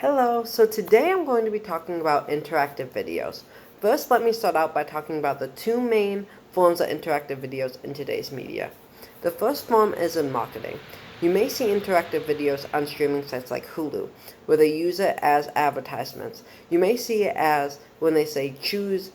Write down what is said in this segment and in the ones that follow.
Hello, so today I'm going to be talking about interactive videos. First, let me start out by talking about the two main forms of interactive videos in today's media. The first form is in marketing. You may see interactive videos on streaming sites like Hulu, where they use it as advertisements. You may see it as when they say choose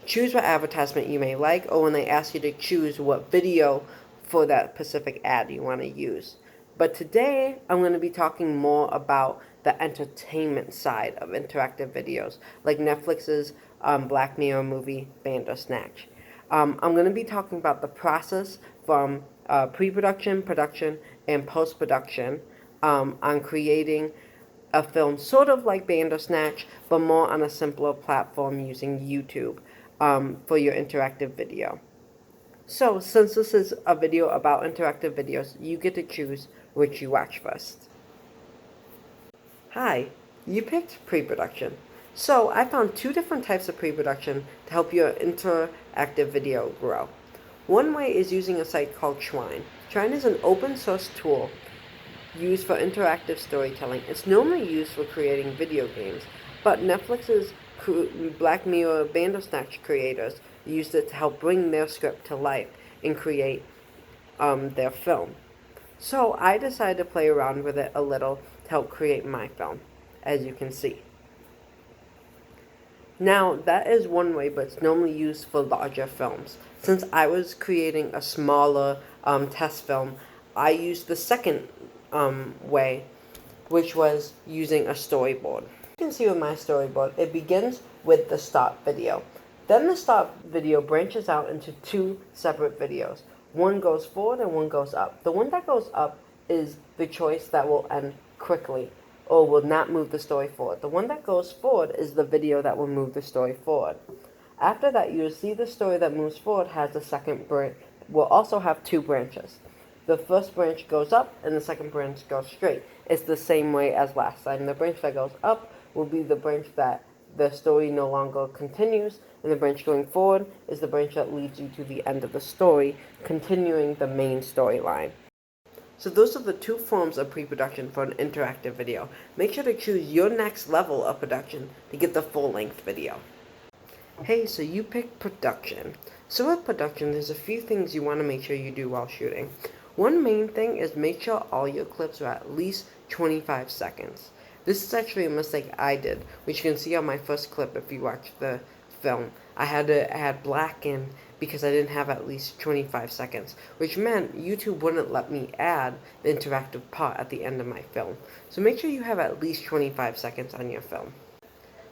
what advertisement you may like, or when they ask you to choose what video for that specific ad you want to use. But today, I'm going to be talking more about the entertainment side of interactive videos, like Netflix's Black Mirror movie, Bandersnatch. I'm going to be talking about the process from pre-production, production, and post-production on creating a film sort of like Bandersnatch, but more on a simpler platform using YouTube for your interactive video. So, since this is a video about interactive videos, you get to choose which you watch first. Hi, you picked pre-production. So, I found two different types of pre-production to help your interactive video grow. One way is using a site called Twine. Twine is an open source tool used for interactive storytelling. It's normally used for creating video games, but Netflix's Black Mirror Bandersnatch creators used it to help bring their script to life and create their film. So I decided to play around with it a little to help create my film, as you can see. Now, that is one way, but it's normally used for larger films. Since I was creating a smaller test film, I used the second way, which was using a storyboard. You can see with my storyboard, it begins with the start video. Then the start video branches out into two separate videos. One goes forward and one goes up. The one that goes up is the choice that will end quickly or will not move the story forward. The one that goes forward is the video that will move the story forward. After that, you'll see the story that moves forward has a second branch, will also have two branches. The first branch goes up and the second branch goes straight. It's the same way as last time. The branch that goes up will be the branch that the story no longer continues, and the branch going forward is the branch that leads you to the end of the story, continuing the main storyline. So those are the two forms of pre-production for an interactive video. Make sure to choose your next level of production to get the full-length video. Hey, so you picked production. So with production, there's a few things you want to make sure you do while shooting. One main thing is make sure all your clips are at least 25 seconds. This is actually a mistake I did, which you can see on my first clip if you watch the film. I had to add black in because I didn't have at least 25 seconds, which meant YouTube wouldn't let me add the interactive part at the end of my film. So make sure you have at least 25 seconds on your film.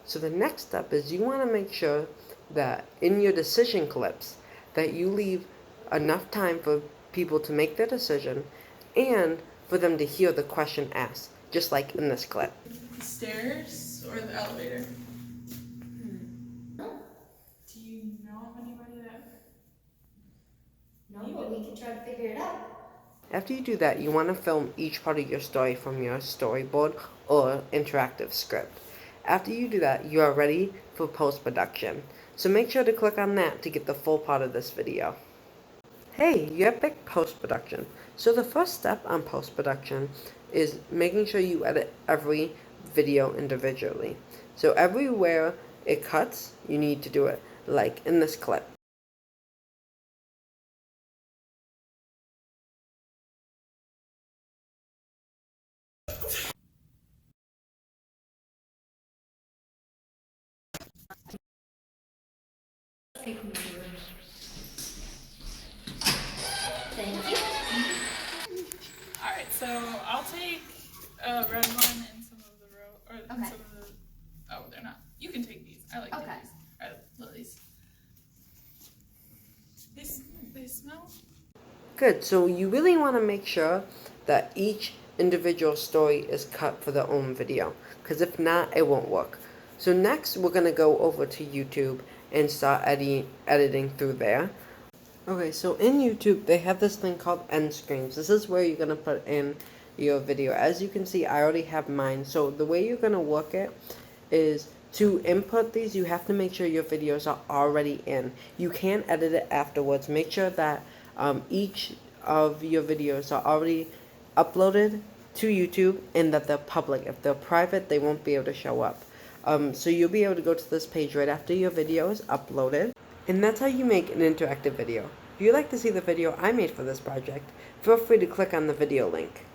So the next step is you want to make sure that in your decision clips that you leave enough time for people to make their decision and for them to hear the question asked, just like in this clip. The stairs or the elevator? No, Do you know of anybody that? but we could try to figure it out. After you do that, you want to film each part of your story from your storyboard or interactive script. After you do that, you are ready for post-production. So make sure to click on that to get the full part of this video. Hey, you have picked post-production. So the first step on post-production is making sure you edit every video individually. So everywhere it cuts, you need to do it, like in this clip. Thank you. Alright, so I'll take a red one and some of the Okay. some of the, oh, they're not. You can take these. I like Okay. these. Lilies. They smell? Good, so you really want to make sure that each individual story is cut for their own video, because if not, it won't work. So next, we're going to go over to YouTube and start editing through there. Okay, so in YouTube, they have this thing called end screens. This is where you're going to put in your video. As you can see, I already have mine. So the way you're going to work it is to input these, you have to make sure your videos are already in. You can edit it afterwards. Make sure that each of your videos are already uploaded to YouTube and that they're public. If they're private, they won't be able to show up. So you'll be able to go to this page right after your video is uploaded. And that's how you make an interactive video. If you'd like to see the video I made for this project, feel free to click on the video link.